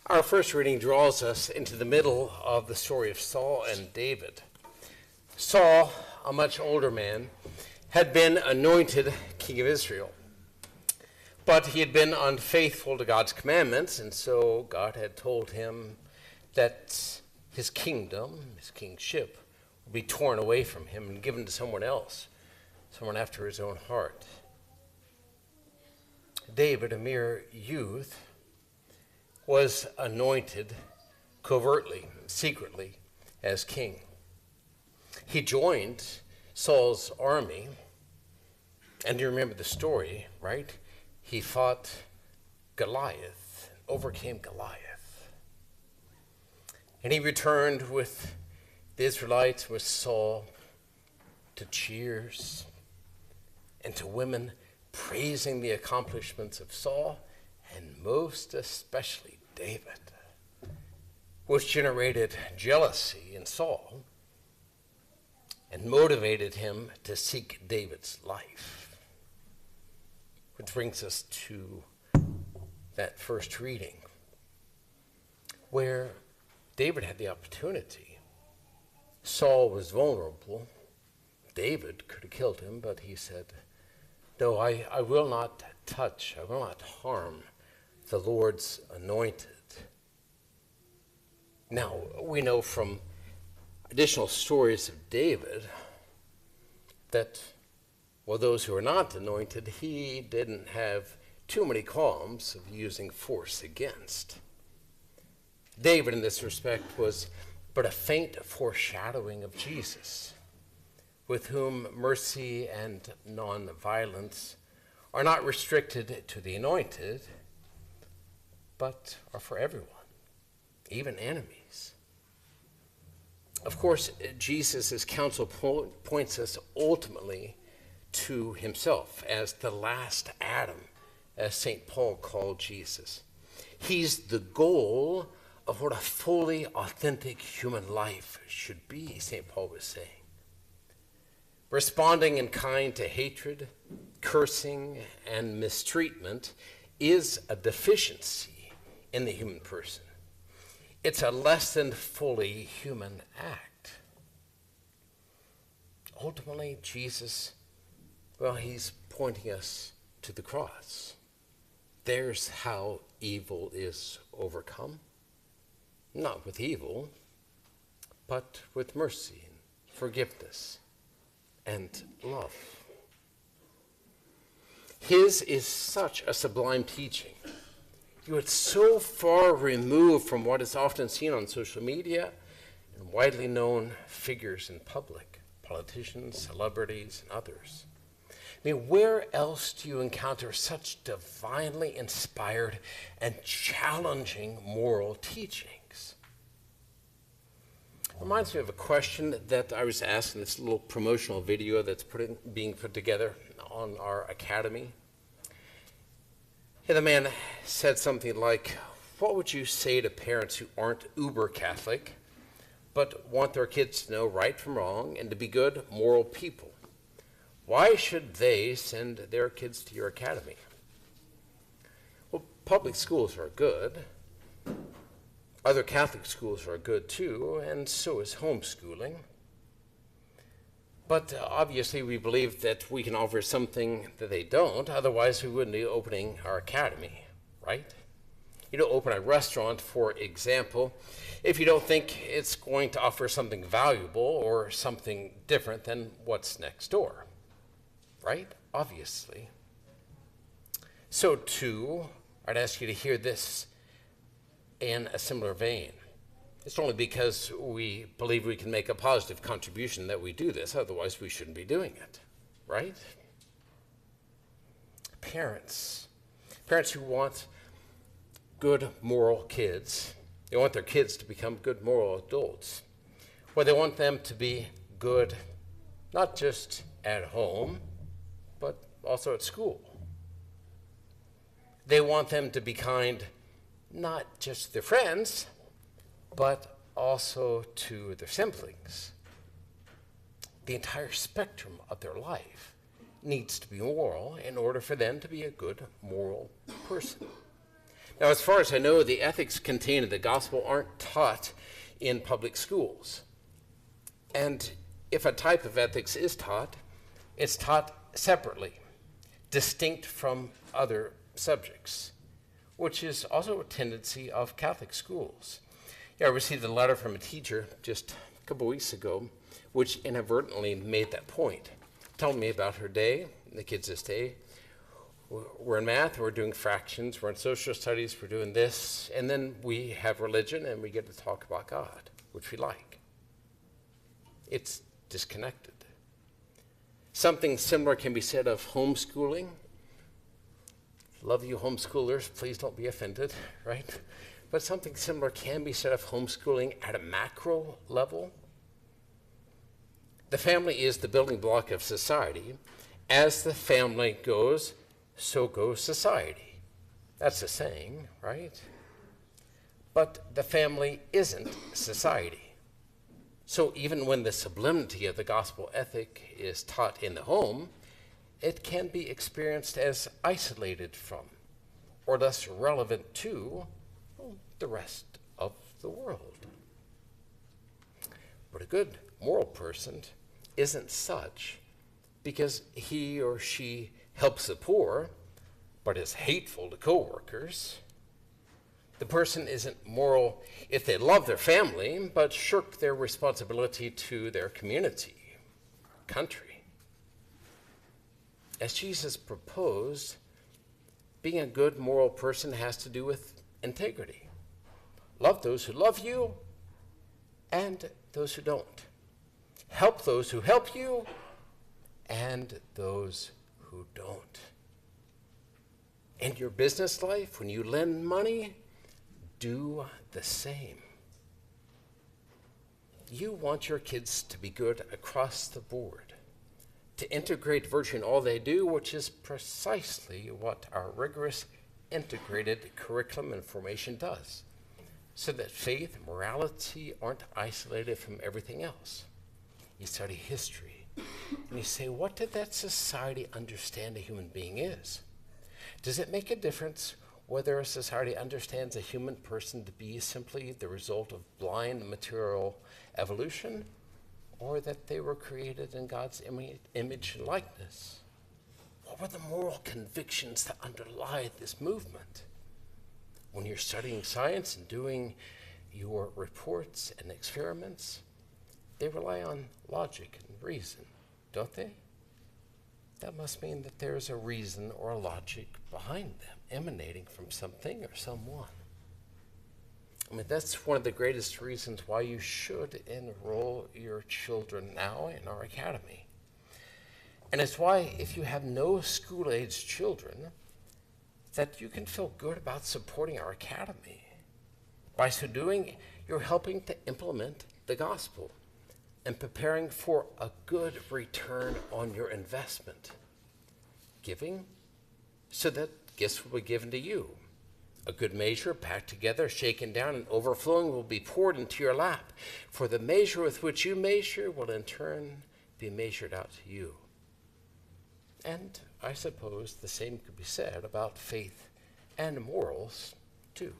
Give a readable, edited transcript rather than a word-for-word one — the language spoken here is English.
Our first reading draws us into the middle of the story of Saul and David. Saul, a much older man, had been anointed king of Israel. But he had been unfaithful to God's commandments, and so God had told him that his kingdom, his kingship, would be torn away from him and given to someone else, someone after his own heart. David, a mere youth, was anointed covertly, secretly, as king. He joined Saul's army, and you remember the story, right? He fought Goliath, overcame Goliath. And he returned with the Israelites, with Saul, to cheers and to women praising the accomplishments of Saul, and most especially David, which generated jealousy in Saul and motivated him to seek David's life. Which brings us to that first reading, where David had the opportunity. Saul was vulnerable. David could have killed him, but he said, "No, I will not touch, I will not harm the Lord's anointed." Now, we know from additional stories of David that, well, those who are not anointed, he didn't have too many qualms of using force against. David, in this respect, was but a faint foreshadowing of Jesus, with whom mercy and non-violence are not restricted to the anointed, but are for everyone, even enemies. Of course, Jesus' counsel points us ultimately to himself as the last Adam, as St. Paul called Jesus. He's the goal of what a fully authentic human life should be, St. Paul was saying. Responding in kind to hatred, cursing, and mistreatment is a deficiency in the human person. It's a less than fully human act. Ultimately, Jesus, well, he's pointing us to the cross. There's how evil is overcome. Not with evil, but with mercy and forgiveness and love. His is such a sublime teaching. It's so far removed from what is often seen on social media and widely known figures in public, politicians, celebrities, and others. I mean, where else do you encounter such divinely inspired and challenging moral teachings? It reminds me of a question that I was asked in this little promotional video that's being put together on our academy. And the man said something like, "What would you say to parents who aren't uber Catholic, but want their kids to know right from wrong and to be good, moral people? Why should they send their kids to your academy?" Well, public schools are good. Other Catholic schools are good too, and so is homeschooling. But obviously we believe that we can offer something that they don't, otherwise we wouldn't be opening our academy, right? You don't open a restaurant, for example, if you don't think it's going to offer something valuable or something different than what's next door, right? Obviously. So too, I'd ask you to hear this in a similar vein. It's only because we believe we can make a positive contribution that we do this, otherwise we shouldn't be doing it, right? Parents who want good moral kids, they want their kids to become good moral adults, or they want them to be good not just at home, but also at school. They want them to be kind not just to their friends, but also to their siblings. The entire spectrum of their life needs to be moral in order for them to be a good moral person. Now, as far as I know, the ethics contained in the gospel aren't taught in public schools. And if a type of ethics is taught, it's taught separately, distinct from other subjects, which is also a tendency of Catholic schools. I received a letter from a teacher just a couple weeks ago, which inadvertently made that point, telling me about her day, the kids this day. We're in math, we're doing fractions, we're in social studies, we're doing this, and then we have religion and we get to talk about God, which we like. It's disconnected. Something similar can be said of homeschooling. Love you homeschoolers, please don't be offended, right? But something similar can be said of homeschooling at a macro level. The family is the building block of society. As the family goes, so goes society. That's a saying, right? But the family isn't society. So even when the sublimity of the gospel ethic is taught in the home, it can be experienced as isolated from or less relevant to the rest of the world. But a good moral person isn't such because he or she helps the poor, but is hateful to coworkers. The person isn't moral if they love their family, but shirk their responsibility to their community, country. As Jesus proposed, being a good moral person has to do with integrity. Love those who love you and those who don't. Help those who help you and those who don't. In your business life, when you lend money, do the same. You want your kids to be good across the board, to integrate virtue in all they do, which is precisely what our rigorous integrated curriculum and formation does, so that faith and morality aren't isolated from everything else. You study history, and you say, what did that society understand a human being is? Does it make a difference whether a society understands a human person to be simply the result of blind material evolution, or that they were created in God's image and likeness? What were the moral convictions that underlie this movement? When you're studying science and doing your reports and experiments, they rely on logic and reason, don't they? That must mean that there's a reason or a logic behind them, emanating from something or someone. I mean, that's one of the greatest reasons why you should enroll your children now in our academy. And it's why, if you have no school-age children, that you can feel good about supporting our academy. By so doing, you're helping to implement the gospel and preparing for a good return on your investment. Giving so that gifts will be given to you. A good measure, packed together, shaken down, and overflowing will be poured into your lap. For the measure with which you measure will in turn be measured out to you. And I suppose the same could be said about faith and morals, too.